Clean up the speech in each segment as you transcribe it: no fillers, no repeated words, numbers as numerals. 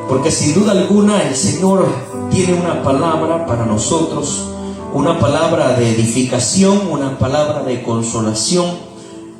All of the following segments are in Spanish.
porque sin duda alguna el Señor tiene una palabra para nosotros, una palabra de edificación, una palabra de consolación,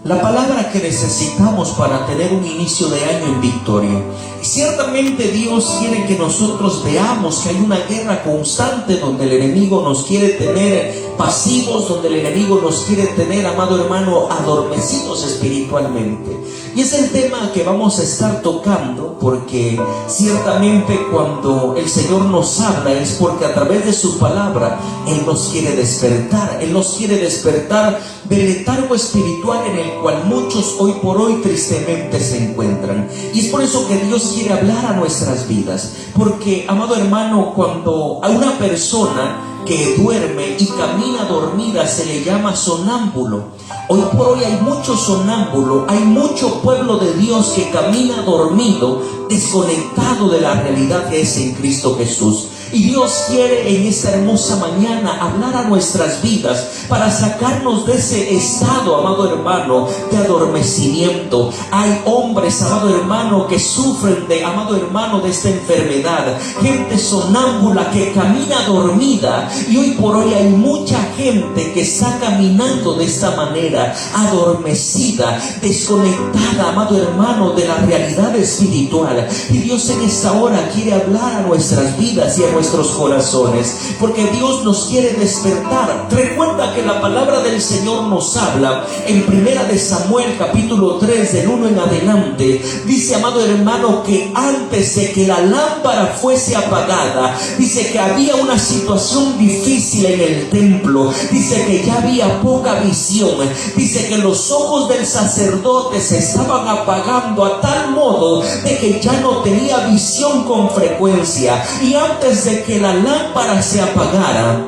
la palabra que necesitamos para tener un inicio de año en victoria. Y ciertamente Dios quiere que nosotros veamos que hay una guerra constante donde el enemigo nos quiere tener pasivos, donde el enemigo nos quiere tener, amado hermano, adormecidos espiritualmente. Y es el tema que vamos a estar tocando, porque ciertamente cuando el Señor nos habla es porque a través de su palabra Él nos quiere despertar. Él nos quiere despertar del letargo espiritual en el cual muchos hoy por hoy tristemente se encuentran. Y es por eso que Dios quiere hablar a nuestras vidas, porque, amado hermano, cuando a una persona que duerme y camina dormida se le llama sonámbulo. Hoy por hoy hay mucho sonámbulo, hay mucho pueblo de Dios que camina dormido, desconectado de la realidad que es en Cristo Jesús. Y Dios quiere en esta hermosa mañana hablar a nuestras vidas para sacarnos de ese estado, amado hermano, de adormecimiento. Hay hombres, amado hermano, que sufren de, amado hermano, de esta enfermedad. Gente sonámbula que camina dormida. Y hoy por hoy hay mucha gente que está caminando de esta manera, adormecida, desconectada, amado hermano, de la realidad espiritual. Y Dios en esta hora quiere hablar a nuestras vidas y a nuestros corazones, porque Dios nos quiere despertar. Recuerda que la palabra del Señor nos habla en Primera de Samuel capítulo 3 del 1 en adelante. Dice, amado hermano, que antes de que la lámpara fuese apagada, dice que había una situación difícil en el templo. Dice que ya había poca visión. Dice que los ojos del sacerdote se estaban apagando a tal modo de que ya no tenía visión con frecuencia. Y antes de que la lámpara se apagara,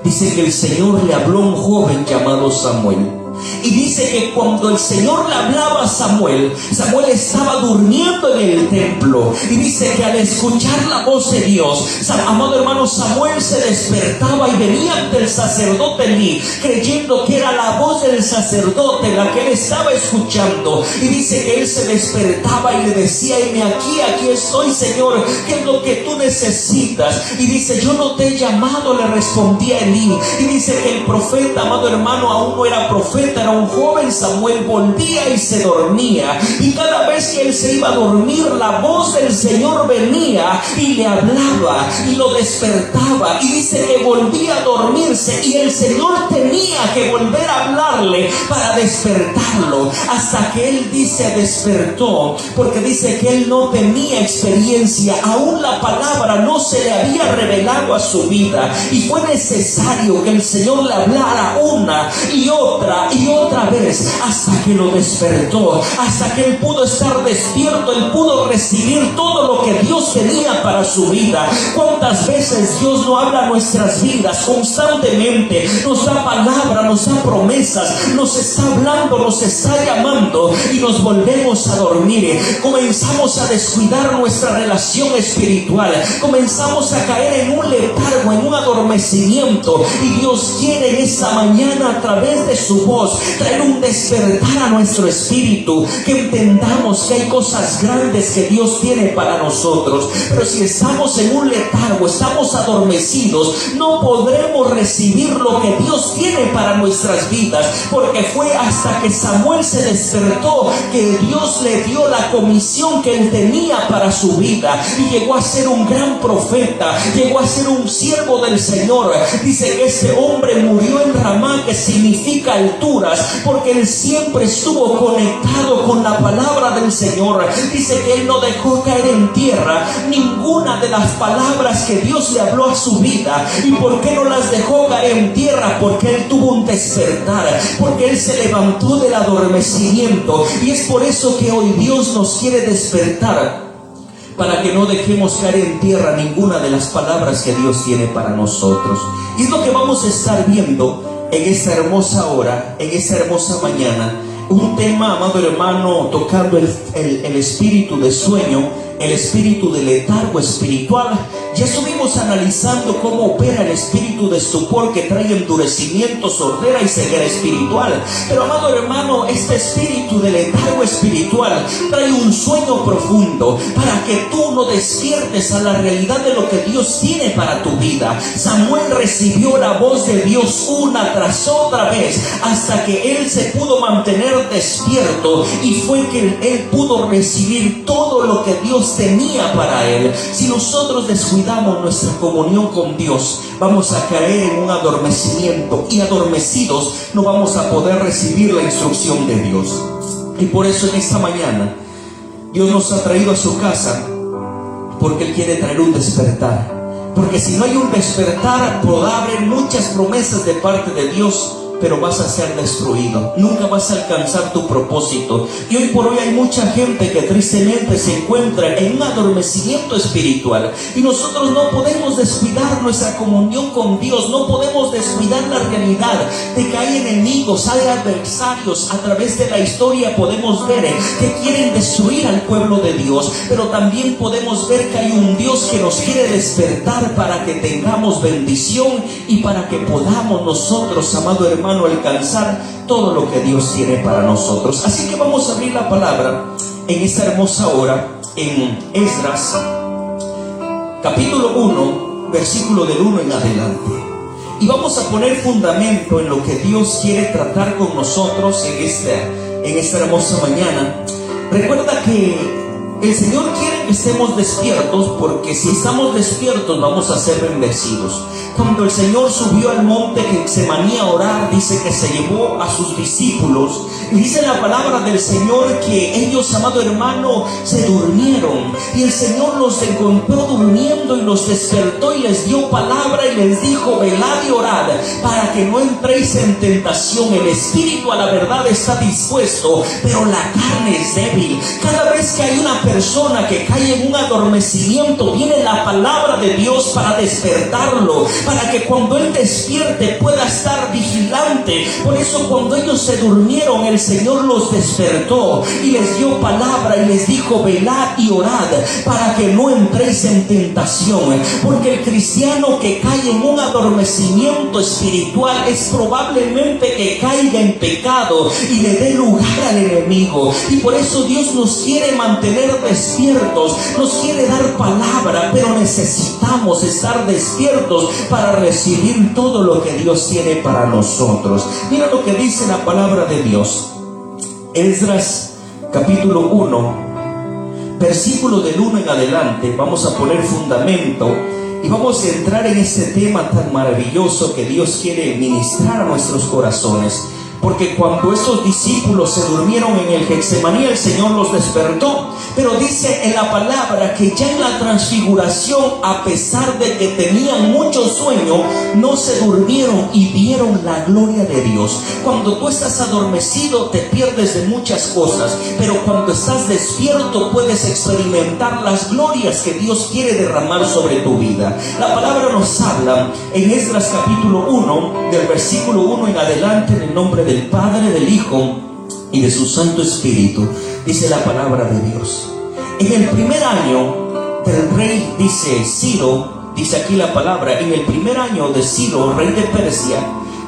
dice que el Señor le habló a un joven llamado Samuel. Y dice que cuando el Señor le hablaba a Samuel, Samuel estaba durmiendo en el templo. Y dice que al escuchar la voz de Dios, amado hermano, Samuel se despertaba y venía ante el sacerdote Elí, creyendo que era la voz del sacerdote la que él estaba escuchando. Y dice que él se despertaba y le decía, heme aquí estoy, Señor, ¿qué es lo que tú necesitas? Y dice, yo no te he llamado, le respondía Elí. Y dice que el profeta, amado hermano, aún no era profeta, era un joven. Samuel volvía y se dormía, y cada vez que él se iba a dormir, la voz del Señor venía y le hablaba y lo despertaba. Y dice que volvía a dormirse y el Señor tenía que volver a hablarle para despertarlo, hasta que él dice despertó, porque dice que él no tenía experiencia, aún la palabra no se le había revelado a su vida, y fue necesario que el Señor le hablara una y otra vez hasta que lo despertó, hasta que él pudo estar despierto, él pudo recibir todo lo que Dios tenía para su vida. ¿Cuántas veces Dios no habla a nuestras vidas constantemente? Nos da palabra, nos da promesas, nos está hablando, nos está llamando, y nos volvemos a dormir. Comenzamos a descuidar nuestra relación espiritual, comenzamos a caer en un letargo, en un adormecimiento. Y Dios quiere en esta mañana, a través de su voz, traer un despertar a nuestro espíritu, que entendamos que hay cosas grandes que Dios tiene para nosotros. Pero si estamos en un letargo, estamos adormecidos, no podremos recibir lo que Dios tiene para nuestras vidas, porque fue hasta que Samuel se despertó que Dios le dio la comisión que él tenía para su vida, y llegó a ser un gran profeta, llegó a ser un siervo del Señor. Dice que ese hombre murió en Ramá, que significa alturas, porque él siempre estuvo conectado con la palabra del Señor. Dice que él no dejó caer en tierra ninguna de las palabras que Dios le habló a su vida. ¿Y por qué no las dejó caer en tierra? Porque él tuvo un despertar, porque él se levantó del adormecimiento. Y es por eso que hoy Dios nos quiere despertar, para que no dejemos caer en tierra ninguna de las palabras que Dios tiene para nosotros. Y es lo que vamos a estar viendo en esta hermosa hora, en esta hermosa mañana. Un tema, amado hermano, tocando el espíritu de sueño, el espíritu de letargo espiritual, Ya estuvimos analizando cómo opera el espíritu de estupor que trae endurecimiento, sordera y ceguera espiritual. Pero amado hermano, este espíritu de letargo espiritual trae un sueño profundo para que tú no despiertes a la realidad de lo que Dios tiene para tu vida. Samuel recibió la voz de Dios una tras otra vez hasta que él se pudo mantener despierto, y fue que él pudo recibir todo lo que Dios tenía para él. Si nosotros descuidamos nuestra comunión con Dios, vamos a caer en un adormecimiento, y adormecidos no vamos a poder recibir la instrucción de Dios. Y por eso en esta mañana Dios nos ha traído a su casa, porque Él quiere traer un despertar. Porque si no hay un despertar, podrá haber muchas promesas de parte de Dios, pero vas a ser destruido. Nunca vas a alcanzar tu propósito. Y hoy por hoy hay mucha gente que tristemente se encuentra en un adormecimiento espiritual. Y nosotros no podemos descuidar nuestra comunión con Dios. No podemos descuidar la realidad de que hay enemigos, hay adversarios. A través de la historia podemos ver que quieren destruir al pueblo de Dios. Pero también podemos ver que hay un Dios que nos quiere despertar para que tengamos bendición y para que podamos nosotros, amado hermano, alcanzar todo lo que Dios tiene para nosotros. Así que vamos a abrir la palabra en esta hermosa hora en Esdras capítulo 1, versículo del 1 en adelante, y vamos a poner fundamento en lo que Dios quiere tratar con nosotros en esta hermosa mañana. Recuerda que el Señor quiere que estemos despiertos, porque si estamos despiertos vamos a ser bendecidos. Cuando el Señor subió al monte Getsemaní a orar, dice que se llevó a sus discípulos, y dice la palabra del Señor que ellos, amado hermano, se durmieron, y el Señor los encontró durmiendo y los despertó y les dio palabra y les dijo: velad y orad para que no entréis en tentación. El espíritu a la verdad está dispuesto, pero la carne es débil. Cada vez que hay una persona que cae en un adormecimiento, viene la palabra de Dios para despertarlo, para que cuando él despierte pueda estar vigilante. Por eso cuando ellos se durmieron, el Señor los despertó y les dio palabra y les dijo: velad y orad para que no entréis en tentación. Porque el cristiano que cae en un adormecimiento espiritual es probablemente que caiga en pecado y le dé lugar al enemigo. Y por eso Dios nos quiere mantener despiertos, nos quiere dar palabra, pero necesitamos estar despiertos para recibir todo lo que Dios tiene para nosotros. Mira lo que dice la palabra de Dios. Esdras capítulo 1, versículo del 1 en adelante. Vamos a poner fundamento y vamos a entrar en este tema tan maravilloso que Dios quiere ministrar a nuestros corazones. Porque cuando estos discípulos se durmieron en el Getsemaní, el Señor los despertó. Pero dice en la palabra que ya en la transfiguración, a pesar de que tenían mucho sueño, no se durmieron y vieron la gloria de Dios. Cuando tú estás adormecido te pierdes de muchas cosas, pero cuando estás despierto puedes experimentar las glorias que Dios quiere derramar sobre tu vida. La palabra nos habla en Esdras capítulo 1, del versículo 1 en adelante, en el nombre del Padre, del Hijo y de su Santo Espíritu. Dice la palabra de Dios: en el primer año del rey, dice Ciro, dice aquí la palabra, en el primer año de Ciro, rey de Persia,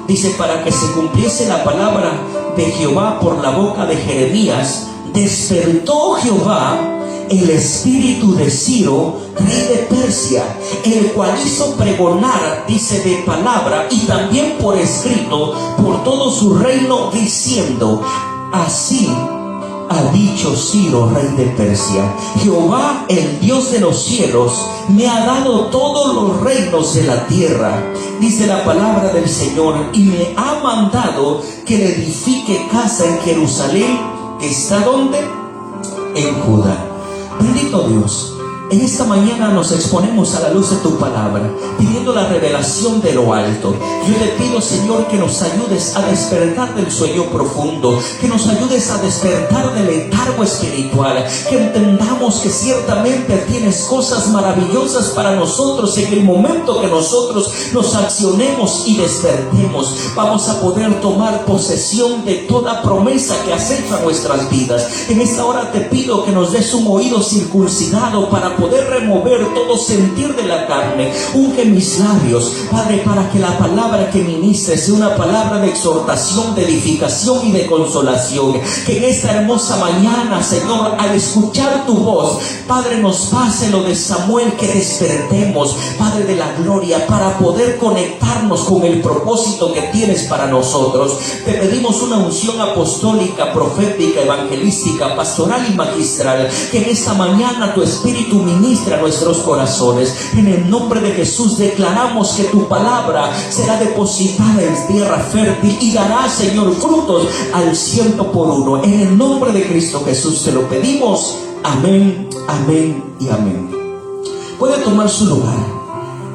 dice, para que se cumpliese la palabra de Jehová por la boca de Jeremías, despertó Jehová el espíritu de Ciro, rey de Persia, el cual hizo pregonar, dice, de palabra y también por escrito por todo su reino, diciendo: así ha dicho Ciro, rey de Persia, Jehová, el Dios de los cielos, me ha dado todos los reinos de la tierra, dice la palabra del Señor, y me ha mandado que le edifique casa en Jerusalén, que está ¿dónde? En Judá. Bendito Dios. En esta mañana nos exponemos a la luz de tu palabra, pidiendo la revelación de lo alto. Yo te pido, Señor, que nos ayudes a despertar del sueño profundo, que nos ayudes a despertar del letargo espiritual, que entendamos que ciertamente tienes cosas maravillosas para nosotros. En el momento que nosotros nos accionemos y despertemos, vamos a poder tomar posesión de toda promesa que acecha nuestras vidas. En esta hora te pido que nos des un oído circuncidado para para poder remover todo sentir de la carne. Unge mis labios, Padre, para que la palabra que ministre sea una palabra de exhortación, de edificación y de consolación. Que en esta hermosa mañana, Señor, al escuchar tu voz, Padre, nos pase lo de Samuel, que despertemos, Padre de la gloria, para poder conectarnos con el propósito que tienes para nosotros. Te pedimos una unción apostólica, profética, evangelística, pastoral y magistral. Que en esta mañana tu Espíritu ministre a nuestros corazones. En el nombre de Jesús declaramos que tu palabra será depositada en tierra fértil y dará, Señor, frutos al 100%. En el nombre de Cristo Jesús te lo pedimos. Amén, amén y amén. Puede tomar su lugar.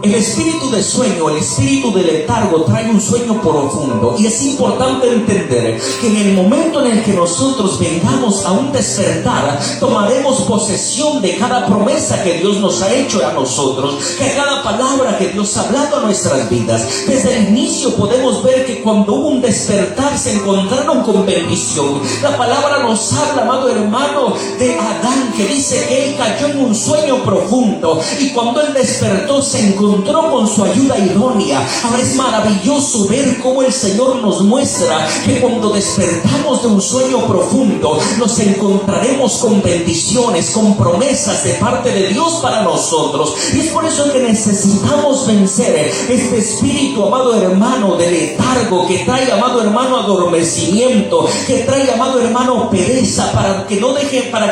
El espíritu de sueño, el espíritu de letargo trae un sueño profundo, y es importante entender que en el momento en el que nosotros vengamos a un despertar, tomaremos posesión de cada promesa que Dios nos ha hecho a nosotros, que cada palabra que Dios ha hablado a nuestras vidas. Desde el inicio podemos ver que cuando hubo un despertar se encontraron con bendición. La palabra nos habla, amado hermano, de Adán, que dice que él cayó en un sueño profundo, y cuando él despertó se encontró con su ayuda idónea. Ahora es maravilloso ver cómo el Señor nos muestra que cuando despertamos de un sueño profundo nos encontraremos con bendiciones, con promesas de parte de Dios para nosotros. Y es por eso que necesitamos vencer este espíritu, amado hermano, de letargo, que trae, amado hermano, adormecimiento, que trae, amado hermano, pereza, para que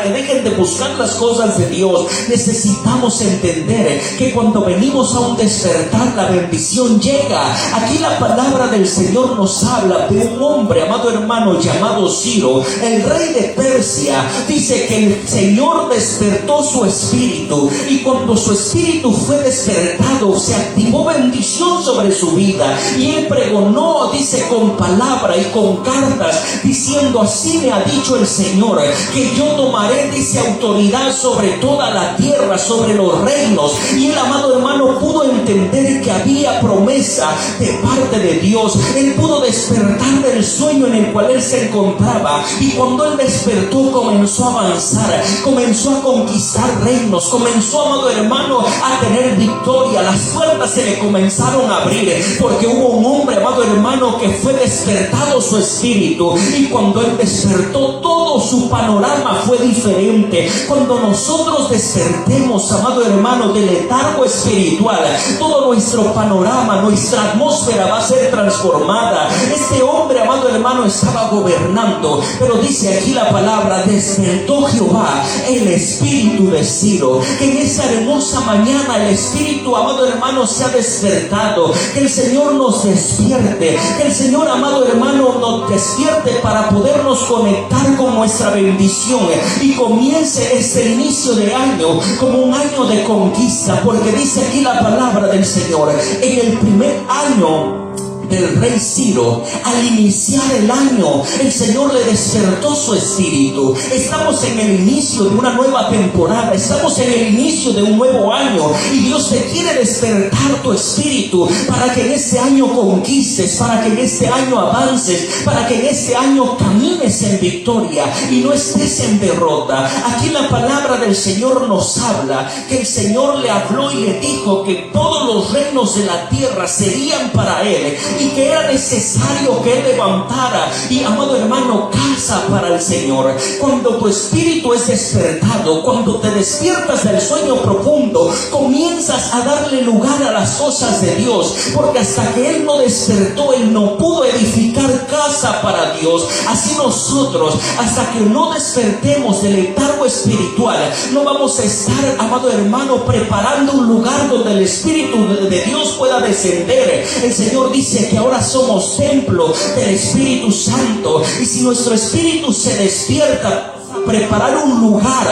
dejen de buscar las cosas de Dios. Necesitamos entender que cuando venimos a un despertar, la bendición llega. Aquí la palabra del Señor nos habla de un hombre, amado hermano, llamado Ciro, el rey de Persia. Dice que el Señor despertó su espíritu, y cuando su espíritu fue despertado, se activó bendición sobre su vida, y él pregonó, dice, con palabra y con cartas, diciendo: así me ha dicho el Señor, que yo tomaré, dice, autoridad sobre toda la tierra, sobre los reinos. Y el amado hermano pudo entender que había promesa de parte de Dios. Él pudo despertar del sueño en el cual él se encontraba, y cuando él despertó comenzó a avanzar, comenzó a conquistar reinos, comenzó, amado hermano, a tener victoria. Las puertas se le comenzaron a abrir, porque hubo un hombre, amado hermano, que fue despertado su espíritu, y cuando él despertó, todo su panorama fue diferente. Cuando nosotros despertemos, amado hermano, del letargo espiritual, todo nuestro panorama, nuestra atmósfera va a ser transformada. Este hombre, amado hermano, estaba gobernando, pero dice aquí la palabra: despertó Jehová el espíritu de Ciro. Que en esa hermosa mañana el espíritu, amado hermano, se ha despertado. Que el Señor nos despierte, que el Señor, amado hermano, nos despierte para podernos conectar con nuestra bendición, y comience este inicio de año como un año de conquista, porque dice aquí la palabra del Señor: en el primer año del rey Ciro, al iniciar el año, el Señor le despertó su espíritu. Estamos en el inicio de una nueva temporada, estamos en el inicio de un nuevo año, y Dios te quiere despertar tu espíritu para que en este año conquistes, para que en este año avances, para que en este año camines en victoria y no estés en derrota. Aquí la palabra del Señor nos habla que el Señor le habló y le dijo que todos los reinos de la tierra serían para él, y que era necesario que él levantara, y, amado hermano, casa para el Señor. Cuando tu espíritu es despertado, cuando te despiertas del sueño profundo, comienzas a darle lugar a las cosas de Dios, porque hasta que él no despertó, él no pudo edificar casa para Dios. Así nosotros, hasta que no despertemos del letargo espiritual, no vamos a estar, amado hermano, preparando un lugar donde el Espíritu de Dios pueda descender. El Señor dice que ahora somos templo del Espíritu Santo, y si nuestro espíritu se despierta, preparar un lugar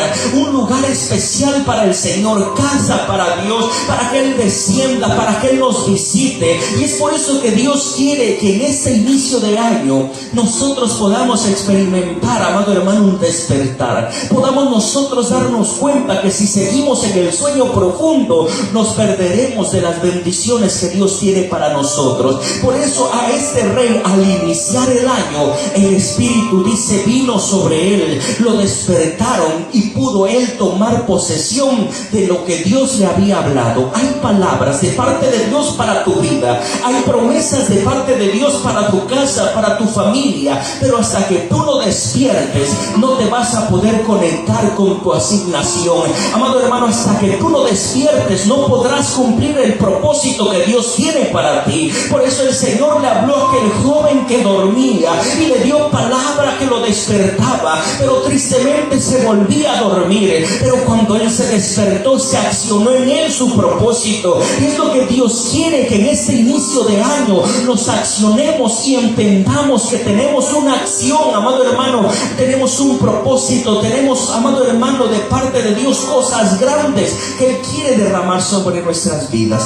especial para el Señor, casa para Dios, para que Él descienda, para que Él nos visite. Y es por eso que Dios quiere que en este inicio de año nosotros podamos experimentar, amado hermano, un despertar. Podamos nosotros darnos cuenta que si seguimos en el sueño profundo, nos perderemos de las bendiciones que Dios tiene para nosotros. Por eso a este rey, al iniciar el año, el Espíritu, dice, vino sobre él, lo despertaron y pudo él tomar posesión de lo que Dios le había hablado. Hay palabras de parte de Dios para tu vida, hay promesas de parte de Dios para tu casa, para tu familia, pero hasta que tú no despiertes, no te vas a poder conectar con tu asignación. Amado hermano, hasta que tú no despiertes, no podrás cumplir el propósito que Dios tiene para ti. Por eso el Señor le habló a aquel joven que dormía y le dio palabra que lo despertaba, pero tristemente se volvía a dormir. Pero cuando él se despertó, se accionó en él su propósito. Y es lo que Dios quiere, que en este inicio de año nos accionemos y entendamos que tenemos una acción, amado hermano, tenemos un propósito, tenemos, amado hermano, de parte de Dios cosas grandes que Él quiere derramar sobre nuestras vidas.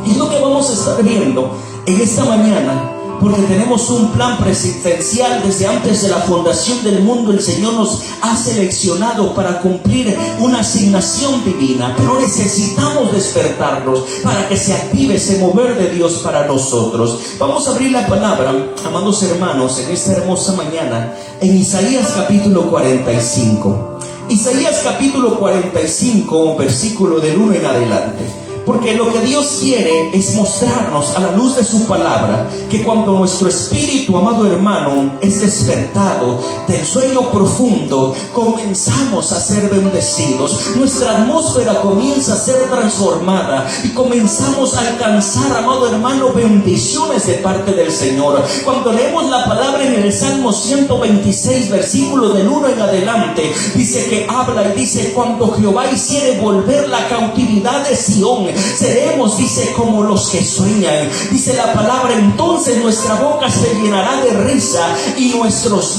Es lo que vamos a estar viendo en esta mañana, porque tenemos un plan presidencial desde antes de la fundación del mundo. El Señor nos ha seleccionado para cumplir una asignación divina, pero necesitamos despertarnos para que se active ese mover de Dios para nosotros. Vamos a abrir la palabra, amados hermanos, en esta hermosa mañana, en Isaías capítulo 45. Isaías capítulo 45, versículo del 1 en adelante. Porque lo que Dios quiere es mostrarnos a la luz de su palabra que cuando nuestro espíritu, amado hermano, es despertado del sueño profundo, comenzamos a ser bendecidos. Nuestra atmósfera comienza a ser transformada y comenzamos a alcanzar, amado hermano, bendiciones de parte del Señor. Cuando leemos la palabra en el Salmo 126, versículo del 1 en adelante, dice que habla y dice: cuando Jehová hiciere volver la cautividad de Sión, seremos, dice, como los que sueñan. Dice la palabra: entonces nuestra boca se llenará de risa y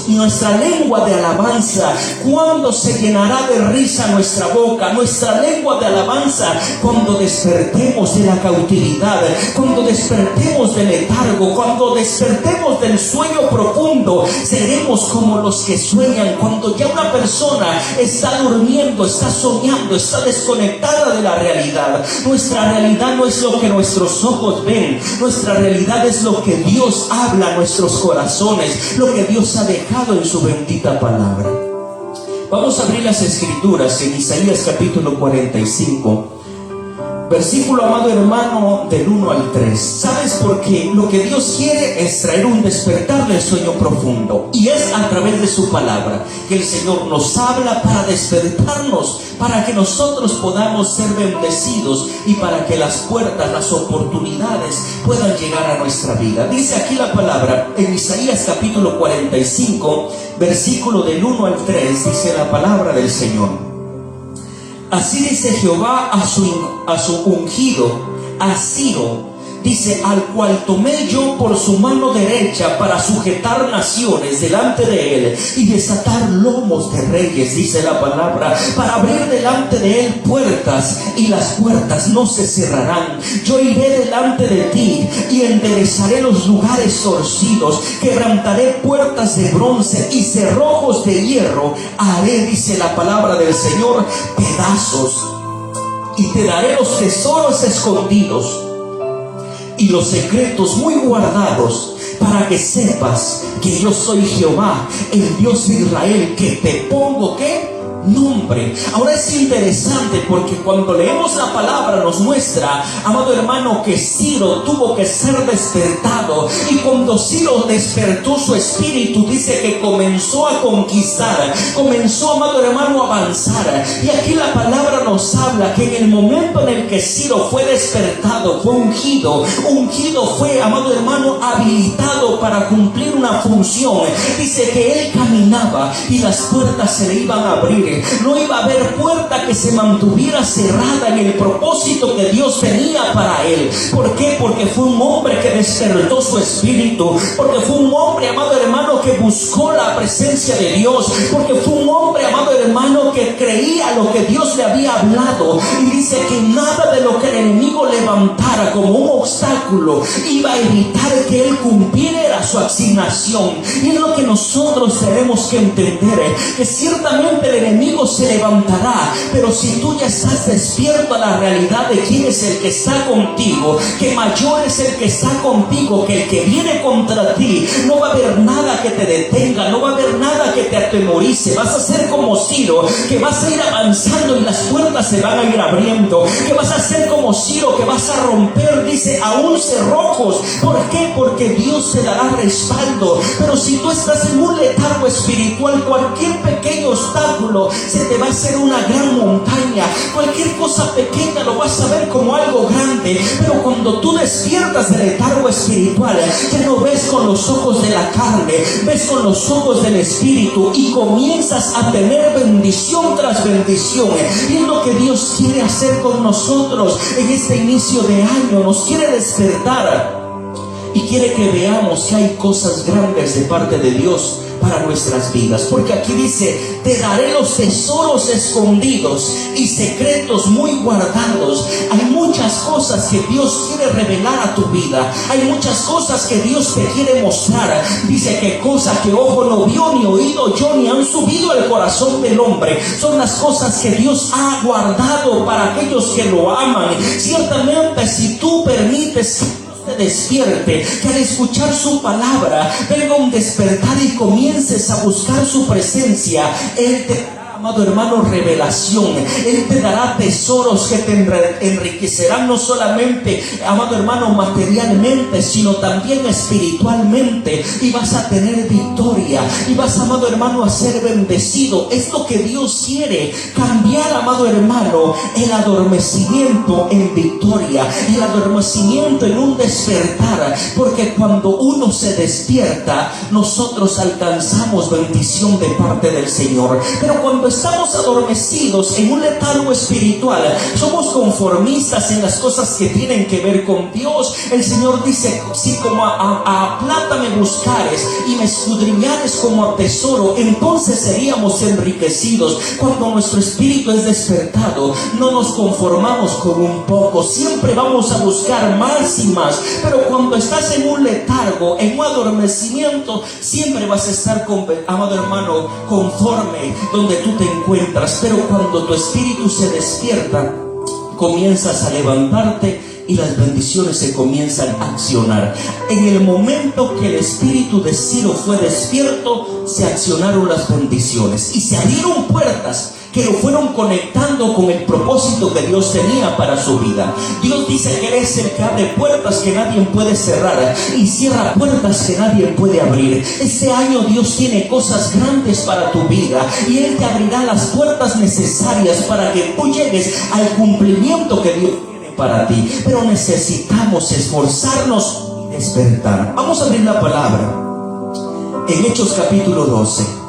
nuestra lengua de alabanza. ¿Cuándo se llenará de risa nuestra boca, nuestra lengua de alabanza? Cuando despertemos de la cautividad, cuando despertemos del letargo, cuando despertemos del sueño profundo. Seremos como los que sueñan. Cuando ya una persona está durmiendo, está soñando, está desconectada de la realidad. Nuestra realidad no es lo que nuestros ojos ven, nuestra realidad es lo que Dios habla a nuestros corazones, lo que Dios ha dejado en su bendita palabra. Vamos a abrir las escrituras en Isaías capítulo 45, versículo, amado hermano, del 1 al 3. ¿Sabes por qué? Lo que Dios quiere es traer un despertar del sueño profundo, y es a través de su palabra que el Señor nos habla para despertarnos, para que nosotros podamos ser bendecidos y para que las puertas, las oportunidades puedan llegar a nuestra vida. Dice aquí la palabra en Isaías capítulo 45, versículo del 1 al 3, dice la palabra del Señor: así dice Jehová a su ungido, a Ciro, dice: al cual tomé yo por su mano derecha para sujetar naciones delante de él y desatar lomos de reyes, dice la palabra, para abrir delante de él puertas, y las puertas no se cerrarán. Yo iré delante de ti y enderezaré los lugares torcidos, quebrantaré puertas de bronce y cerrojos de hierro haré, dice la palabra del Señor, pedazos, y te daré los tesoros escondidos y los secretos muy guardados, para que sepas que yo soy Jehová, el Dios de Israel, que te pongo, ¿qué? Nombre. Ahora es interesante porque cuando leemos la palabra nos muestra, amado hermano, que Ciro tuvo que ser despertado, y cuando Ciro despertó su espíritu, dice que comenzó a conquistar, comenzó, amado hermano, a avanzar. Y aquí la palabra nos habla que en el momento en el que Ciro fue despertado, fue ungido fue, amado hermano, habilitado para cumplir una función. Dice que él caminaba y las puertas se le iban a abrir. No iba a haber puerta que se mantuviera cerrada en el propósito que Dios tenía para él. ¿Por qué? Porque fue un hombre que despertó su espíritu, porque fue un hombre, amado hermano, que buscó la presencia de Dios, porque fue un hombre, amado hermano, que creía lo que Dios le había hablado. Y dice que nada de lo que el enemigo levantara como un obstáculo iba a evitar que él cumpliera su asignación. Y es lo que nosotros tenemos que entender, que ciertamente el enemigo enemigo se levantará, pero si tú ya estás despierto a la realidad de quién es el que está contigo, que mayor es el que está contigo que el que viene contra ti, no va a haber nada que te detenga, no va a haber nada que te atemorice. Vas a ser como Ciro, que vas a ir avanzando y las puertas se van a ir abriendo, que vas a ser como Ciro, que vas a romper, dice, aún cerrojos. ¿Por qué? Porque Dios te dará respaldo. Pero si tú estás en un letargo espiritual, cualquier pequeño obstáculo se te va a hacer una gran montaña, cualquier cosa pequeña lo vas a ver como algo grande. Pero cuando tú despiertas del letargo espiritual, ya no ves con los ojos de la carne, ves con los ojos del Espíritu y comienzas a tener bendición tras bendición. Y es lo que Dios quiere hacer con nosotros en este inicio de año. Nos quiere despertar y quiere que veamos que hay cosas grandes de parte de Dios para nuestras vidas, porque aquí dice: te daré los tesoros escondidos y secretos muy guardados. Hay muchas cosas que Dios quiere revelar a tu vida, hay muchas cosas que Dios te quiere mostrar. Dice que cosas que ojo no vio, ni oído yo, ni han subido al corazón del hombre, son las cosas que Dios ha guardado para aquellos que lo aman. Ciertamente, si tú permites te despierte, que al escuchar su palabra venga un despertar y comiences a buscar su presencia, Él te dará, amado hermano, revelación. Él te dará tesoros que te enriquecerán, no solamente, amado hermano, materialmente, sino también espiritualmente, y vas a tener victoria y vas, amado hermano, a ser bendecido. Es lo que Dios quiere, cambiar, amado hermano, el adormecimiento en victoria, el adormecimiento en un despertar, porque cuando uno se despierta, nosotros alcanzamos bendición de parte del Señor. Pero cuando estamos adormecidos en un letargo espiritual, somos conformistas en las cosas que tienen que ver con Dios. El Señor dice: si como a plata me buscares y me escudriñares como a tesoro, entonces seríamos enriquecidos. Cuando nuestro espíritu es despertado, no nos conformamos con un poco, siempre vamos a buscar más y más. Pero cuando estás en un letargo, en un adormecimiento, siempre vas a estar, amado hermano, conforme donde tú te encuentras. Pero cuando tu espíritu se despierta, comienzas a levantarte y las bendiciones se comienzan a accionar. En el momento que el espíritu de Ciro fue despierto, se accionaron las bendiciones y se abrieron puertas que lo fueron conectando con el propósito que Dios tenía para su vida. Dios dice que Él es el que abre puertas que nadie puede cerrar y cierra puertas que nadie puede abrir. Este año Dios tiene cosas grandes para tu vida y Él te abrirá las puertas necesarias para que tú llegues al cumplimiento que Dios tiene para ti. Pero necesitamos esforzarnos y despertar. Vamos a abrir la palabra en Hechos capítulo 12.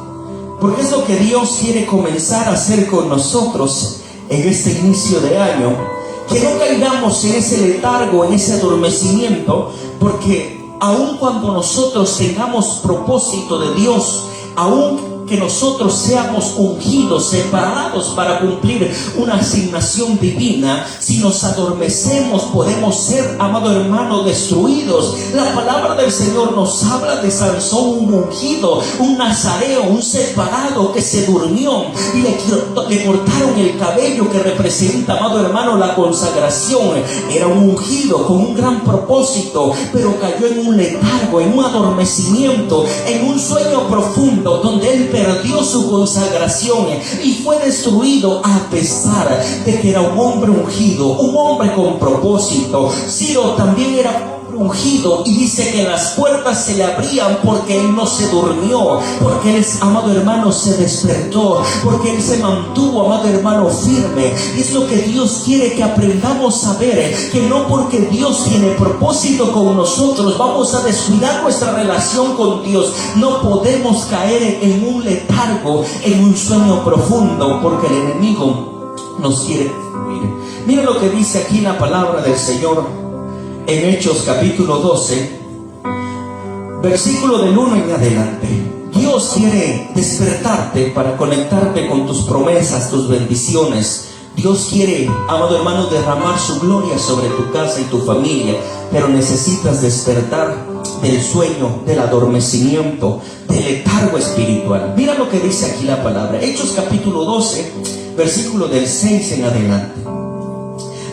Porque es lo que Dios quiere comenzar a hacer con nosotros en este inicio de año. Que no caigamos en ese letargo, en ese adormecimiento, porque aun cuando nosotros tengamos propósito de Dios, aun que nosotros seamos ungidos, separados para cumplir una asignación divina, si nos adormecemos podemos ser, amado hermano, destruidos. La palabra del Señor nos habla de Sansón, un ungido, un nazareo, un separado que se durmió y le cortaron el cabello, que representa, amado hermano, la consagración. Era un ungido con un gran propósito, pero cayó en un letargo, en un adormecimiento, en un sueño profundo donde él perdió su consagración y fue destruido, a pesar de que era un hombre ungido, un hombre con propósito. Ciro también era ungido, y dice que las puertas se le abrían porque él no se durmió, porque él, amado hermano, se despertó, porque él se mantuvo, amado hermano, firme. Y es lo que Dios quiere que aprendamos a ver, que no porque Dios tiene propósito con nosotros vamos a descuidar nuestra relación con Dios. No podemos caer en un letargo, en un sueño profundo, porque el enemigo nos quiere destruir. Mira lo que dice aquí la palabra del Señor en Hechos capítulo 12, versículo del 1 en adelante. Dios quiere despertarte para conectarte con tus promesas, tus bendiciones. Dios quiere, amado hermano, derramar su gloria sobre tu casa y tu familia, pero necesitas despertar. del sueño, del adormecimiento, del letargo espiritual. Mira lo que dice aquí la palabra. Hechos capítulo 12, versículo del 6 en adelante.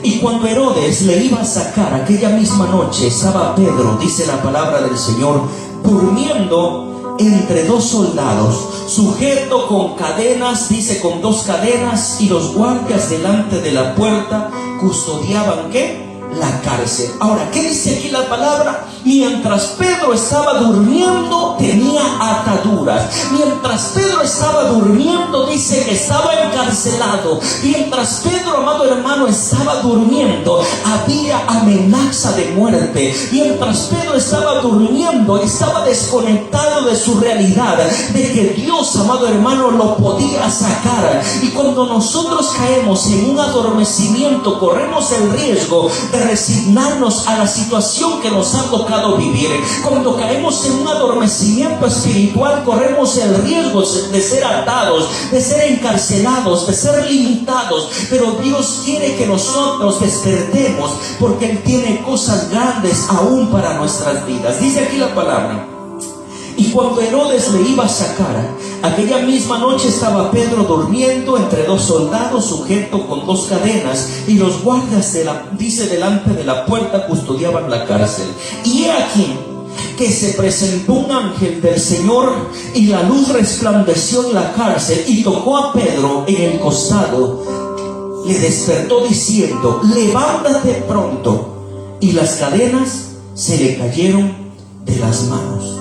Y cuando Herodes le iba a sacar aquella misma noche, estaba Pedro, dice la palabra del Señor, durmiendo entre dos soldados, sujeto con cadenas, dice con dos cadenas, y los guardias delante de la puerta custodiaban ¿qué? La cárcel. Ahora, ¿qué dice aquí la palabra? Mientras Pedro estaba durmiendo, tenía ataduras. Mientras Pedro estaba durmiendo, dice que estaba encarcelado. Mientras Pedro, amado hermano, estaba durmiendo, había amenaza de muerte. Mientras Pedro estaba durmiendo, estaba desconectado de su realidad, de que Dios, amado hermano, lo podía sacar. Y cuando nosotros caemos en un adormecimiento, corremos el riesgo de resignarnos a la situación que nos ha tocado vivir. Cuando caemos en un adormecimiento espiritual, corremos el riesgo de ser atados, de ser encarcelados, de ser limitados. Pero Dios quiere que nosotros despertemos, porque Él tiene cosas grandes aún para nuestras vidas. Dice aquí la palabra: y cuando Herodes le iba a sacar, aquella misma noche estaba Pedro durmiendo entre dos soldados, sujeto con dos cadenas, y los guardias dice delante de la puerta custodiaban la cárcel. Y he aquí que se presentó un ángel del Señor, y la luz resplandeció en la cárcel, y tocó a Pedro en el costado, le despertó diciendo: levántate pronto. Y las cadenas se le cayeron de las manos.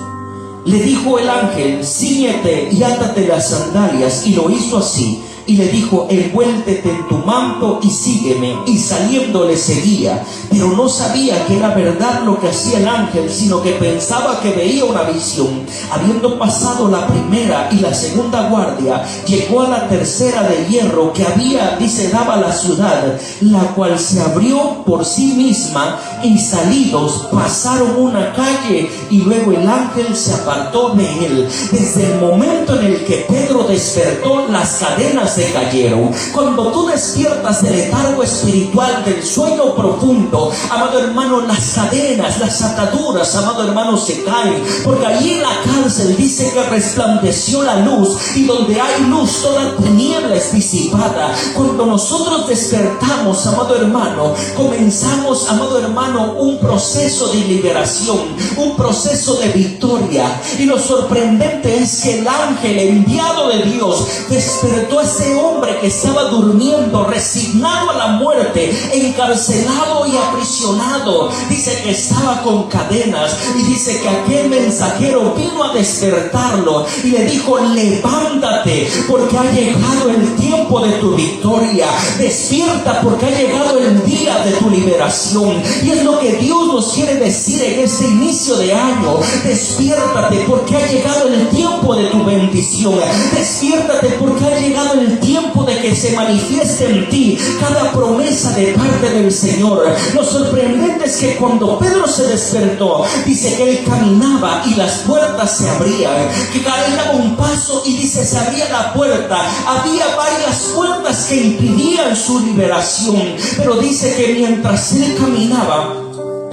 Le dijo el ángel: cíñete y átate las sandalias. Y lo hizo así. Y le dijo: envuélvete en tu manto y sígueme. Y saliendo le seguía, pero no sabía que era verdad lo que hacía el ángel, sino que pensaba que veía una visión. Habiendo pasado la primera y la segunda guardia, llegó a la tercera de hierro, que había, dice, daba la ciudad, la cual se abrió por sí misma, y salidos pasaron una calle, y luego el ángel se apartó de él. Desde el momento en el que Pedro despertó, las cadenas se cayeron. Cuando tú despiertas del letargo espiritual, del sueño profundo, amado hermano, las cadenas, las ataduras, amado hermano, se caen, porque allí en la cárcel dice que resplandeció la luz, y donde hay luz toda tiniebla es disipada. Cuando nosotros despertamos, amado hermano, comenzamos, amado hermano, un proceso de liberación, un proceso de victoria. Y lo sorprendente es que el ángel enviado de Dios despertó a ese hombre que estaba durmiendo, resignado a la muerte, encarcelado y aprisionado. Dice que estaba con cadenas, y dice que aquel mensajero vino a despertarlo y le dijo: levántate, porque ha llegado el tiempo de tu victoria. Despierta, porque ha llegado el día de tu liberación. Y es lo que Dios nos quiere decir en este inicio de año: despiértate, porque ha llegado el tiempo de tu bendición. Despiértate, porque ha llegado el tiempo de que se manifieste en ti cada promesa de parte del Señor. Lo sorprendente es que cuando Pedro se despertó, dice que él caminaba y las puertas se abrían, que caía un paso y dice se abría la puerta. Había varias puertas que impidían su liberación, pero dice que mientras él caminaba,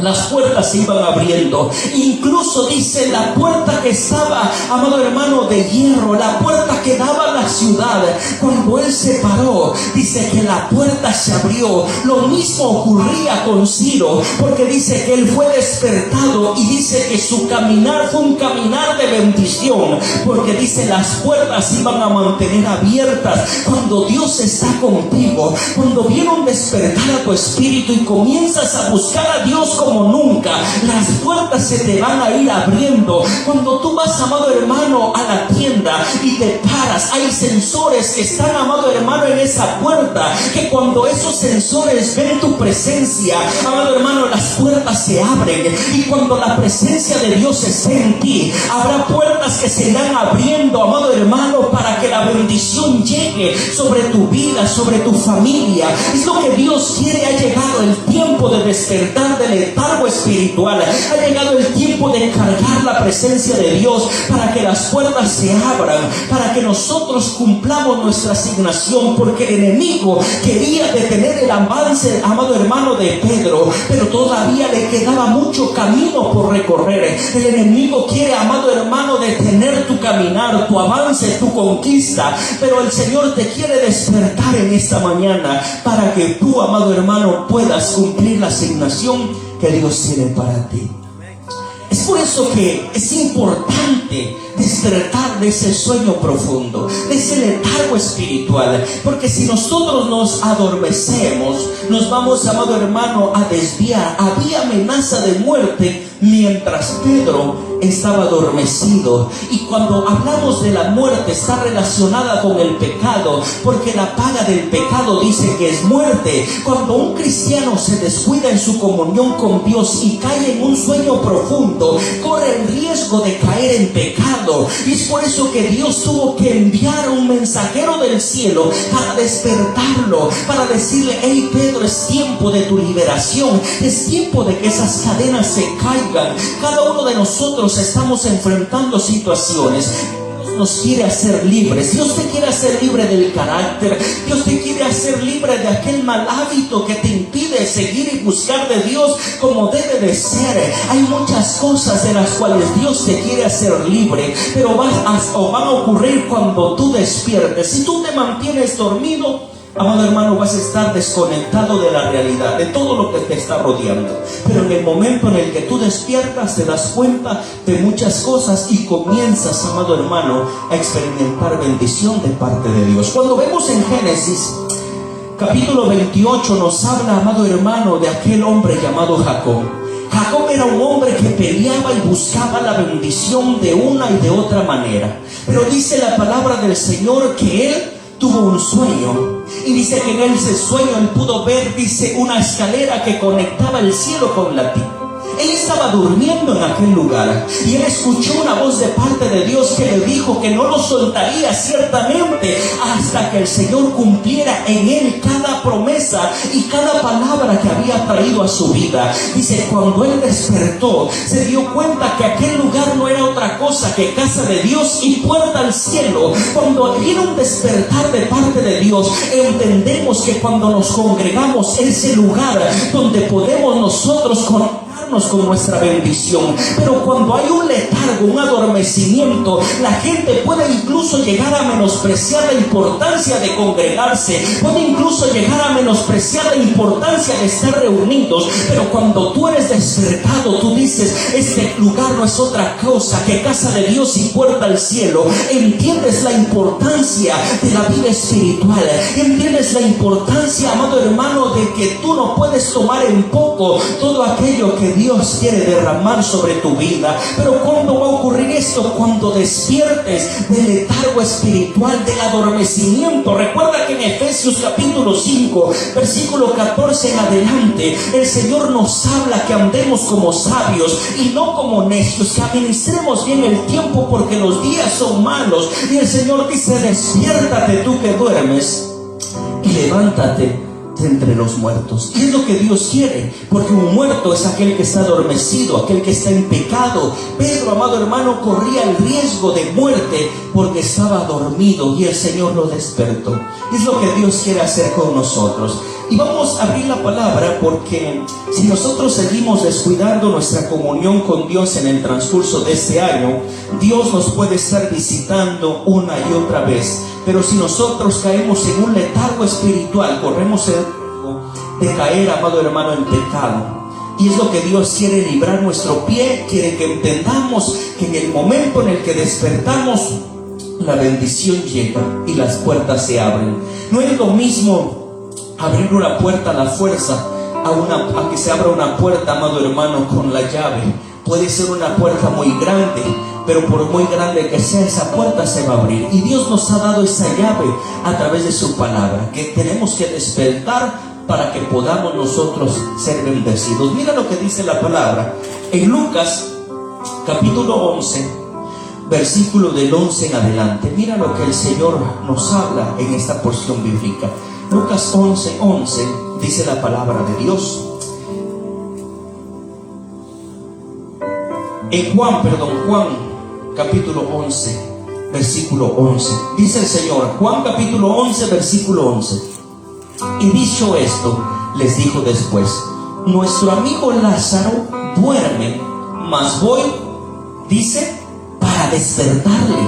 las puertas se iban abriendo. Incluso dice la puerta que estaba, amado hermano, de hierro, la puerta que daba a la ciudad, cuando él se paró, dice que la puerta se abrió. Lo mismo ocurría con Ciro, porque dice que él fue despertado, y dice que su caminar fue un caminar de bendición, porque dice las puertas iban a mantener abiertas. Cuando Dios está contigo, cuando viene un despertar a tu espíritu y comienzas a buscar a Dios como nunca, las puertas se te van a ir abriendo. Cuando tú vas, amado hermano, a la tienda y te paras, hay sensores que están, amado hermano, en esa puerta, que cuando esos sensores ven tu presencia, amado hermano, las puertas se abren. Y cuando la presencia de Dios esté en ti, habrá puertas que se irán abriendo, amado hermano, para que la bendición llegue sobre tu vida, sobre tu familia. Es lo que Dios quiere. Ha llegado el tiempo de despertar del letargo espiritual. Ha llegado el tiempo de cargar la presencia de Dios para que las puertas se abran, para que nosotros cumplamos nuestra asignación, porque el enemigo quería detener el avance, amado hermano, de Pedro, pero todavía le quedaba mucho camino por recorrer. El enemigo quiere, amado hermano, detener tu caminar, tu avance, tu conquista, pero el Señor te quiere despertar en esta mañana para que tú, amado hermano, puedas cumplir la asignación que Dios tiene para ti. Es por eso que es importante despertar de ese sueño profundo, de ese letargo espiritual, porque si nosotros nos adormecemos, nos vamos, amado hermano, a desviar. Había amenaza de muerte mientras Pedro estaba adormecido. Y cuando hablamos de la muerte, está relacionada con el pecado, porque la paga del pecado dice que es muerte. Cuando un cristiano se descuida en su comunión con Dios y cae en un sueño profundo, corre el riesgo de caer en pecado. Y es por eso que Dios tuvo que enviar un mensajero del cielo para despertarlo, para decirle: hey Pedro, es tiempo de tu liberación, es tiempo de que esas cadenas se caigan. Cada uno de nosotros estamos enfrentando situaciones. Dios nos quiere hacer libres. Dios te quiere hacer libre del carácter. Dios te quiere hacer libre de aquel mal hábito que te impide seguir y buscar de Dios como debe de ser. Hay muchas cosas de las cuales Dios te quiere hacer libre, pero van a ocurrir cuando tú despiertes. Si tú te mantienes dormido, amado hermano, vas a estar desconectado de la realidad, de todo lo que te está rodeando. Pero en el momento en el que tú despiertas, te das cuenta de muchas cosas y comienzas, amado hermano, a experimentar bendición de parte de Dios. Cuando vemos en Génesis capítulo 28, nos habla, amado hermano, de aquel hombre llamado Jacob. Jacob era un hombre que peleaba y buscaba la bendición de una y de otra manera. Pero dice la palabra del Señor que él tuvo un sueño, y dice que en ese sueño él pudo ver, dice, una escalera que conectaba el cielo con la tierra. Él estaba durmiendo en aquel lugar y él escuchó una voz de parte de Dios que le dijo que no lo soltaría ciertamente hasta que el Señor cumpliera en él cada promesa y cada palabra que había traído a su vida. Dice, cuando él despertó, se dio cuenta que aquel lugar no era otra cosa que casa de Dios y puerta al cielo. Cuando viene un despertar de parte de Dios, entendemos que cuando nos congregamos, es el lugar donde podemos nosotros conectarnos con nuestra bendición. Pero cuando hay un letargo, un adormecimiento, la gente puede incluso llegar a menospreciar la importancia de congregarse, puede incluso llegar a menospreciar la importancia de estar reunidos. Pero cuando tú eres despertado, tú dices, este lugar no es otra cosa que casa de Dios y puerta al cielo. Entiendes la importancia de la vida espiritual, entiendes la importancia, amado hermano, de que tú no puedes tomar en poco todo aquello que Dios quiere derramar sobre tu vida. Pero ¿cuándo va a ocurrir esto? Cuando despiertes del letargo espiritual, del adormecimiento. Recuerda que en Efesios capítulo 5, versículo 14 en adelante, el Señor nos habla que andemos como sabios y no como necios, que administremos bien el tiempo porque los días son malos. Y el Señor dice, despiértate tú que duermes y levántate entre los muertos. Y es lo que Dios quiere, porque un muerto es aquel que está adormecido, aquel que está en pecado. Pedro, amado hermano, corría el riesgo de muerte porque estaba dormido y el Señor lo despertó. Es lo que Dios quiere hacer con nosotros. Y vamos a abrir la palabra, porque si nosotros seguimos descuidando nuestra comunión con Dios en el transcurso de este año, Dios nos puede estar visitando una y otra vez. Pero si nosotros caemos en un letargo espiritual, corremos el riesgo de caer, amado hermano, en pecado. Y es lo que Dios quiere, librar nuestro pie. Quiere que entendamos que en el momento en el que despertamos, la bendición llega y las puertas se abren. No es lo mismo abrir una puerta a la fuerza a que se abra una puerta, amado hermano, con la llave. Puede ser una puerta muy grande, pero por muy grande que sea, esa puerta se va a abrir. Y Dios nos ha dado esa llave a través de su palabra, que tenemos que despertar para que podamos nosotros ser bendecidos. Mira lo que dice la palabra en Lucas capítulo 11, versículo del 11 en adelante. Mira lo que el Señor nos habla en esta porción bíblica. Lucas 11:11 dice la palabra de Dios: En Juan capítulo 11, versículo 11. Dice el Señor, Juan capítulo 11, versículo 11. Y dicho esto, les dijo después: nuestro amigo Lázaro duerme, mas voy, dice, para despertarle.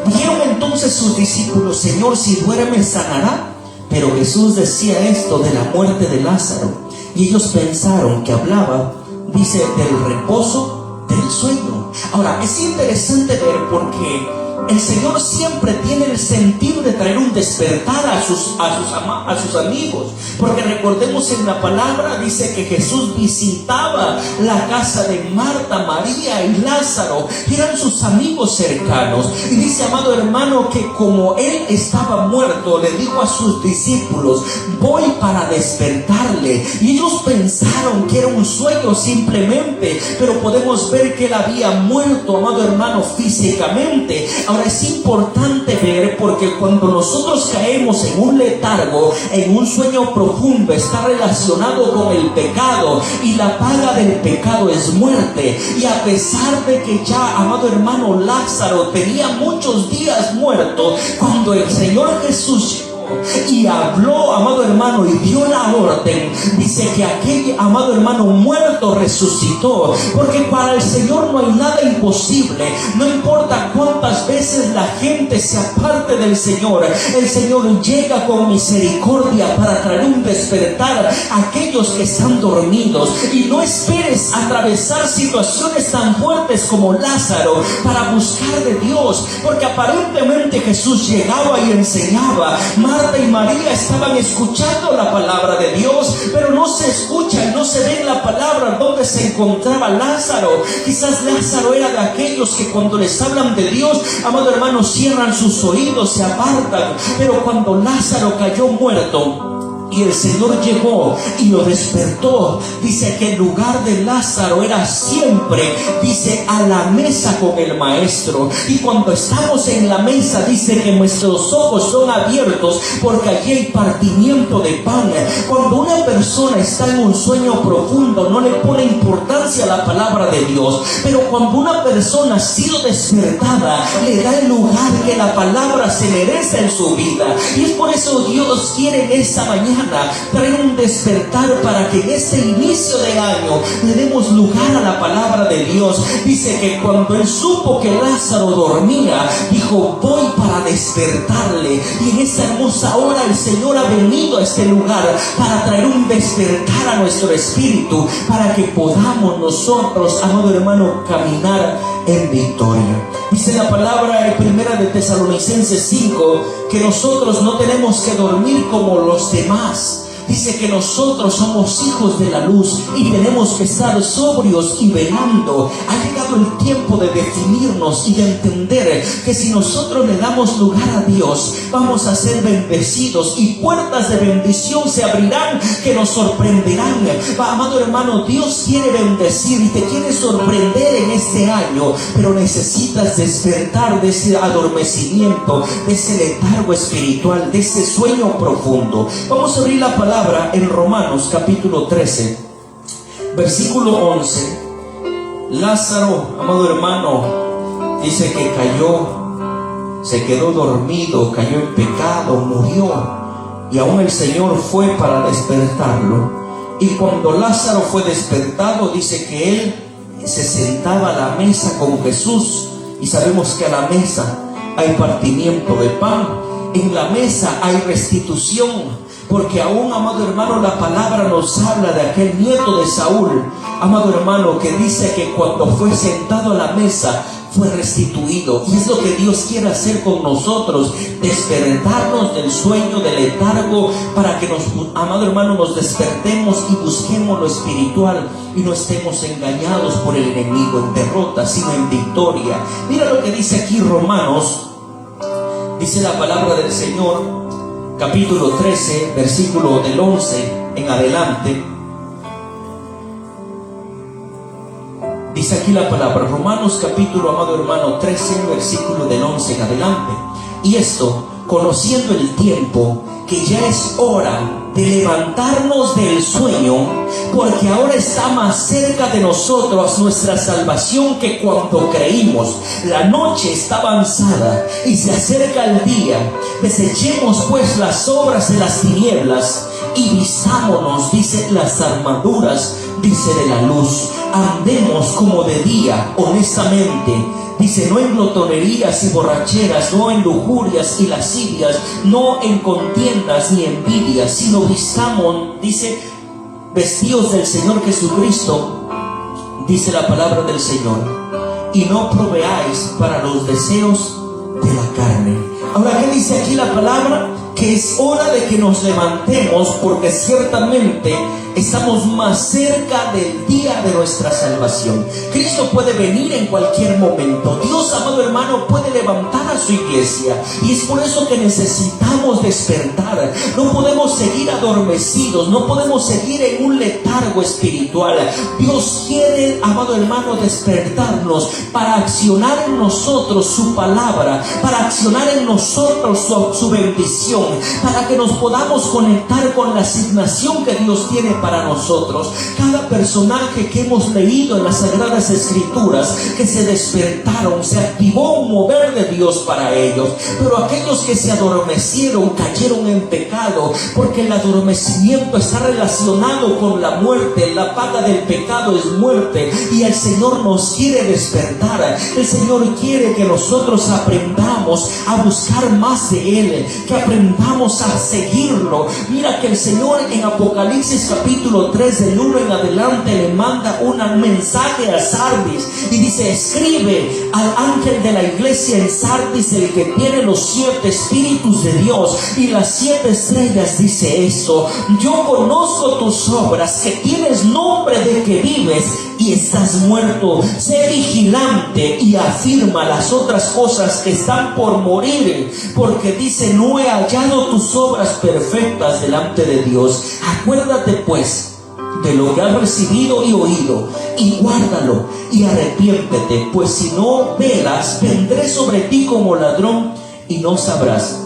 Dijeron entonces sus discípulos: Señor, si duerme, sanará. Pero Jesús decía esto de la muerte de Lázaro, y ellos pensaron que hablaba, dice, del reposo del sueño. Ahora, es interesante ver porque el Señor siempre tiene el sentido de traer un despertar a sus amigos. Porque recordemos, en la palabra dice que Jesús visitaba la casa de Marta, María y Lázaro. Eran sus amigos cercanos. Y dice, amado hermano, que como él estaba muerto, le dijo a sus discípulos: voy para despertarle. Y ellos pensaron que era un sueño simplemente, pero podemos ver que él había muerto, amado hermano, físicamente. Ahora, es importante ver, porque cuando nosotros caemos en un letargo, en un sueño profundo, está relacionado con el pecado, y la paga del pecado es muerte. Y a pesar de que ya, amado hermano, Lázaro tenía muchos días muerto, cuando el Señor Jesús llegó y habló, amado hermano, y dio la orden, dice que aquel, amado hermano, muerto resucitó. Porque para el Señor no hay nada imposible. No importa cuántas veces la gente se aparte del Señor, el Señor llega con misericordia para traer un despertar a aquellos que están dormidos. Y no esperes atravesar situaciones tan fuertes como Lázaro para buscar de Dios, porque aparentemente Jesús llegaba y enseñaba. Marta y María estaban escuchando la palabra de Dios, pero no se escucha y no se ve en la palabra donde se encontraba Lázaro. Quizás Lázaro era de aquellos que cuando les hablan de Dios, amado hermano, cierran sus oídos, se apartan. Pero cuando Lázaro cayó muerto y el Señor llegó y lo despertó, dice que el lugar de Lázaro era siempre, dice, a la mesa con el Maestro. Y cuando estamos en la mesa, dice que nuestros ojos son abiertos, porque allí hay partimiento de pan. Cuando una persona está en un sueño profundo, no le pone importancia a la palabra de Dios. Pero cuando una persona ha sido despertada, le da el lugar que la palabra se merece en su vida. Y es por eso Dios quiere en esta mañana traer un despertar, para que en este inicio de año le demos lugar a la palabra de Dios. Dice que cuando él supo que Lázaro dormía, dijo: voy para despertarle. Y en esta hermosa hora el Señor ha venido a este lugar para traer un despertar a nuestro espíritu, para que podamos nosotros, amado hermano, caminar en victoria. Dice la palabra en Primera de Tesalonicenses 5 que nosotros no tenemos que dormir como los demás. Dice que nosotros somos hijos de la luz y tenemos que estar sobrios y velando. Ha llegado el tiempo de definirnos y de entender que si nosotros le damos lugar a Dios, vamos a ser bendecidos y puertas de bendición se abrirán que nos sorprenderán. Amado hermano, Dios quiere bendecir y te quiere sorprender en este año, pero necesitas despertar de ese adormecimiento, de ese letargo espiritual, de ese sueño profundo. Vamos a abrir la palabra en Romanos capítulo 13, versículo 11. Lázaro, amado hermano, dice que cayó, se quedó dormido, cayó en pecado, murió, y aún el Señor fue para despertarlo. Y cuando Lázaro fue despertado, dice que él se sentaba a la mesa con Jesús, y sabemos que a la mesa hay partimiento de pan, en la mesa hay restitución. Porque aún, amado hermano, la palabra nos habla de aquel nieto de Saúl, amado hermano, que dice que cuando fue sentado a la mesa fue restituido. Y es lo que Dios quiere hacer con nosotros: despertarnos del sueño, del letargo, para que amado hermano, nos despertemos y busquemos lo espiritual y no estemos engañados por el enemigo en derrota, sino en victoria. Mira lo que dice aquí Romanos, dice la palabra del Señor, capítulo 13, versículo del 11 en adelante. Dice aquí la palabra, Romanos capítulo, amado hermano, 13, versículo del 11 en adelante. Y esto, conociendo el tiempo, que ya es hora de levantarnos del sueño, porque ahora está más cerca de nosotros nuestra salvación que cuando creímos. La noche está avanzada y se acerca el día. Desechemos pues las obras de las tinieblas y vistámonos, dice, las armaduras, dice, de la luz. Andemos como de día, honestamente. Dice, no en glotonerías y borracheras, no en lujurias y lascivias, no en contiendas ni envidias, sino vistamos, dice, vestidos del Señor Jesucristo, dice la palabra del Señor, y no proveáis para los deseos de la carne. Ahora, ¿qué dice aquí la palabra? Que es hora de que nos levantemos, porque ciertamente estamos más cerca del día de nuestra salvación. Cristo puede venir en cualquier momento. Dios, amado hermano, puede levantar a su iglesia, y es por eso que necesitamos despertar. No podemos seguir adormecidos, no podemos seguir en un letargo espiritual. Dios quiere, amado hermano, despertarnos para accionar en nosotros su palabra, para accionar en nosotros su bendición, para que nos podamos conectar con la asignación que Dios tiene para nosotros. Cada personaje que hemos leído en las Sagradas Escrituras, que se despertaron, se activó un mover de Dios para ellos. Pero aquellos que se adormecieron, cayeron en pecado, porque el adormecimiento está relacionado con la muerte. La paga del pecado es muerte, y el Señor nos quiere despertar. El Señor quiere que nosotros aprendamos a buscar más de Él, que aprendamos a seguirlo. Mira que el Señor en Apocalipsis capítulo 3 del 1 en adelante le manda un mensaje a Sardis y dice: escribe al ángel de la iglesia en Sardis, el que tiene los 7 espíritus de Dios y las 7 estrellas, dice esto: yo conozco tus obras, que tienes nombre de que vives y estás muerto. Sé vigilante y afirma las otras cosas que están por morir, porque dice: no he hallado tus obras perfectas delante de Dios. Acuérdate pues de lo que has recibido y oído, y guárdalo y arrepiéntete, pues si no velas, vendré sobre ti como ladrón y no sabrás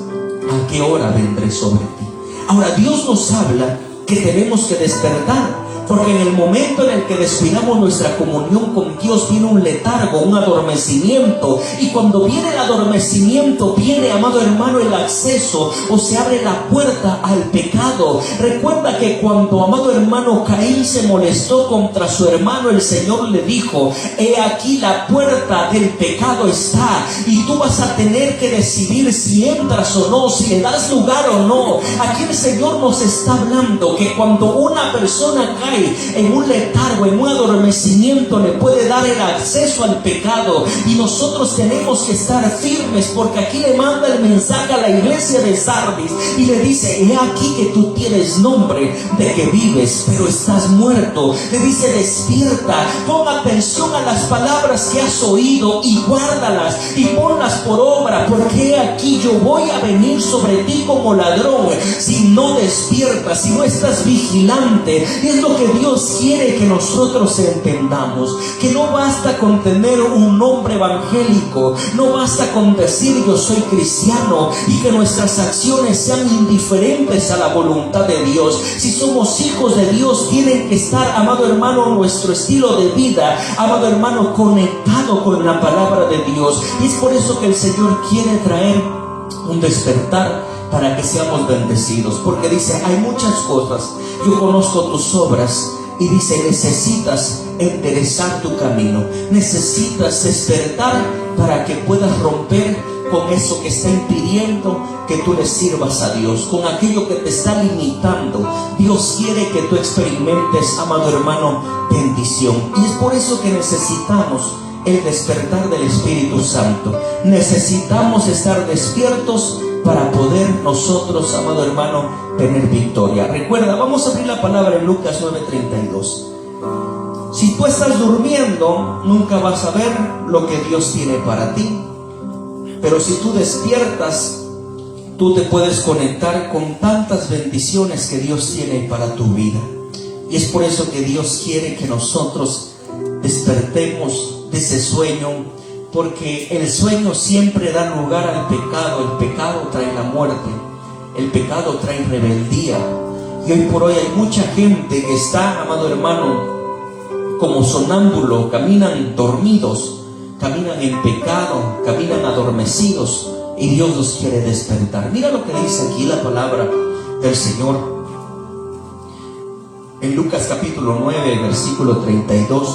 a qué hora vendré sobre ti. Ahora, Dios nos habla que tenemos que despertar, porque en el momento en el que descuidamos nuestra comunión con Dios, viene un letargo, un adormecimiento. Y cuando viene el adormecimiento, viene, amado hermano, el acceso, o se abre la puerta al pecado. Recuerda que cuando, amado hermano, Caín se molestó contra su hermano, el Señor le dijo: he aquí la puerta del pecado está, y tú vas a tener que decidir si entras o no, si le das lugar o no. Aquí el Señor nos está hablando que cuando una persona cae en un letargo, en un adormecimiento, le puede dar el acceso al pecado, y nosotros tenemos que estar firmes, porque aquí le manda el mensaje a la iglesia de Sardis y le dice: he aquí que tú tienes nombre de que vives, pero estás muerto. Le dice: despierta, pon atención a las palabras que has oído y guárdalas y ponlas por obra, porque aquí yo voy a venir sobre ti como ladrón si no despiertas, si no estás vigilante. Y es lo que Dios quiere que nosotros entendamos, que no basta con tener un nombre evangélico, no basta con decir yo soy cristiano y que nuestras acciones sean indiferentes a la voluntad de Dios. Si somos hijos de Dios, tienen que estar, amado hermano, nuestro estilo de vida, amado hermano, conectado con la palabra de Dios. Y es por eso que el Señor quiere traer un despertar para que seamos bendecidos, porque dice: hay muchas cosas, yo conozco tus obras, y dice: necesitas enderezar tu camino, necesitas despertar para que puedas romper con eso que está impidiendo que tú le sirvas a Dios, con aquello que te está limitando. Dios quiere que tú experimentes, amado hermano, bendición, y es por eso que necesitamos el despertar del Espíritu Santo. Necesitamos estar despiertos para poder nosotros, amado hermano, tener victoria. Recuerda, vamos a abrir la palabra en Lucas 9:32. Si tú estás durmiendo, nunca vas a ver lo que Dios tiene para ti. Pero si tú despiertas, tú te puedes conectar con tantas bendiciones que Dios tiene para tu vida. Y es por eso que Dios quiere que nosotros despertemos de ese sueño, porque el sueño siempre da lugar al pecado. El pecado trae la muerte, el pecado trae rebeldía, Y hoy por hoy hay mucha gente que está, amado hermano, como sonámbulo, caminan dormidos, caminan en pecado, caminan adormecidos, y Dios los quiere despertar. Mira lo que dice aquí la palabra del Señor en Lucas capítulo 9, versículo 32.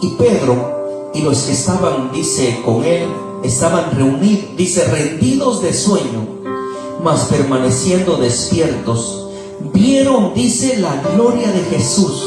Y Pedro y los que estaban, dice, con él, estaban reunidos, dice, rendidos de sueño, mas permaneciendo despiertos, vieron, dice, la gloria de Jesús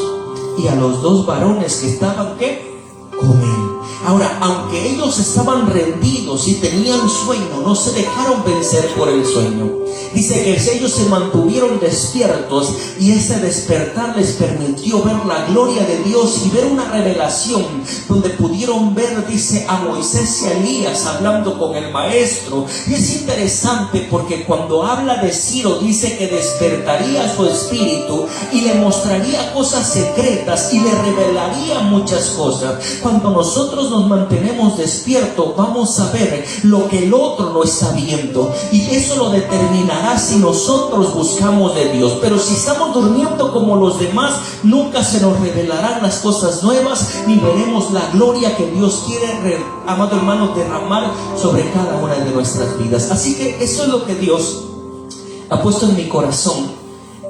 y a los dos varones que estaban, ¿qué? Con él. Ahora, aunque ellos estaban rendidos y tenían sueño, no se dejaron vencer por el sueño. Dice que ellos se mantuvieron despiertos, y ese despertar les permitió ver la gloria de Dios y ver una revelación donde pudieron ver, dice, a Moisés y a Elías hablando con el maestro. Y es interesante porque cuando habla de Ciro, dice que despertaría su espíritu y le mostraría cosas secretas y le revelaría muchas cosas. Cuando nosotros nos mantenemos despiertos, vamos a ver lo que el otro no está viendo, y eso lo determinará si nosotros buscamos de Dios. Pero si estamos durmiendo como los demás, nunca se nos revelarán las cosas nuevas, ni veremos la gloria que Dios quiere, amado hermano, derramar sobre cada una de nuestras vidas. Así que eso es lo que Dios ha puesto en mi corazón,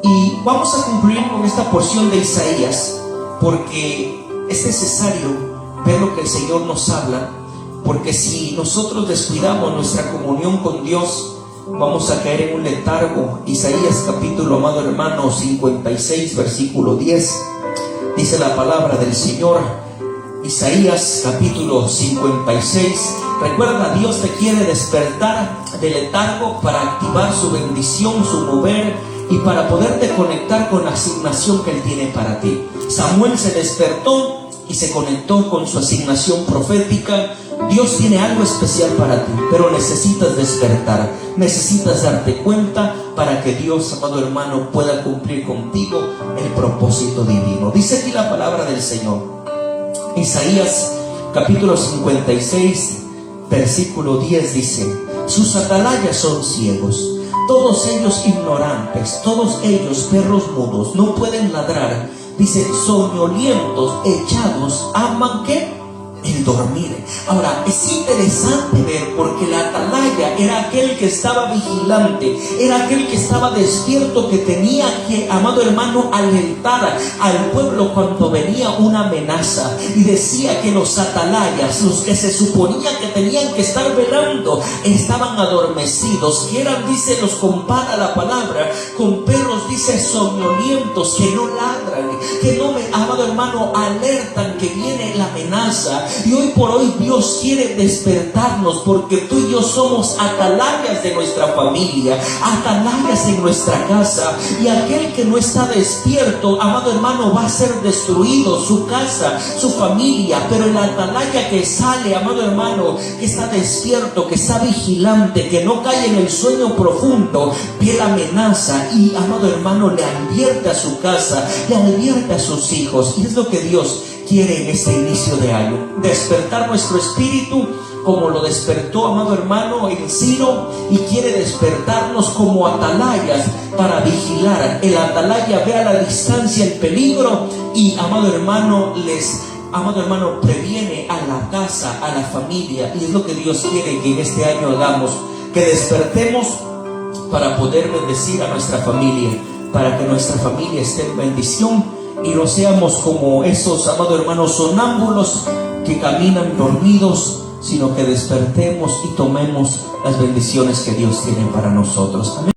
y vamos a concluir con esta porción de Isaías, porque es necesario ver lo que el Señor nos habla, porque si nosotros descuidamos nuestra comunión con Dios, vamos a caer en un letargo. Isaías capítulo, amado hermano, 56, versículo 10, dice la palabra del Señor. Isaías capítulo 56. Recuerda, Dios te quiere despertar del letargo para activar su bendición, su mover, y para poderte conectar con la asignación que Él tiene para ti. Samuel se despertó y se conectó con su asignación profética. Dios tiene algo especial para ti, pero necesitas despertar, necesitas darte cuenta para que Dios, amado hermano, pueda cumplir contigo el propósito divino. Dice aquí la palabra del Señor, Isaías capítulo 56, versículo 10, dice: sus atalayas son ciegos, todos ellos ignorantes, todos ellos perros mudos, no pueden ladrar. Dice, soñolientos, echados, aman ¿qué? El dormir. Ahora, es interesante ver, porque la atalaya era aquel que estaba vigilante, era aquel que estaba despierto, que tenía que, amado hermano, alertar al pueblo cuando venía una amenaza. Y decía que los atalayas, los que se suponía que tenían que estar velando, estaban adormecidos, que eran, dice, los compara la palabra con perros, dice, soñolientos, que no ladran, que no, amado hermano, alertan que viene la amenaza. Y hoy por hoy Dios quiere despertarnos, porque tú y yo somos atalayas de nuestra familia, atalayas en nuestra casa, y aquel que no está despierto, amado hermano, va a ser destruido, su casa, su familia. Pero el atalaya que sale, amado hermano, que está despierto, que está vigilante, que no cae en el sueño profundo, ve la amenaza y, amado hermano, le advierte a su casa, le advierte a sus hijos. Y es lo que Dios quiere en este inicio de año, despertar nuestro espíritu como lo despertó, amado hermano, en Ciro, y quiere despertarnos como atalayas para vigilar. El atalaya ve a la distancia el peligro y, amado hermano, previene a la casa, a la familia. Y es lo que Dios quiere que en este año hagamos, que despertemos para poder bendecir a nuestra familia, para que nuestra familia esté en bendición, y no seamos como esos, amados hermanos, sonámbulos que caminan dormidos, sino que despertemos y tomemos las bendiciones que Dios tiene para nosotros. Amén.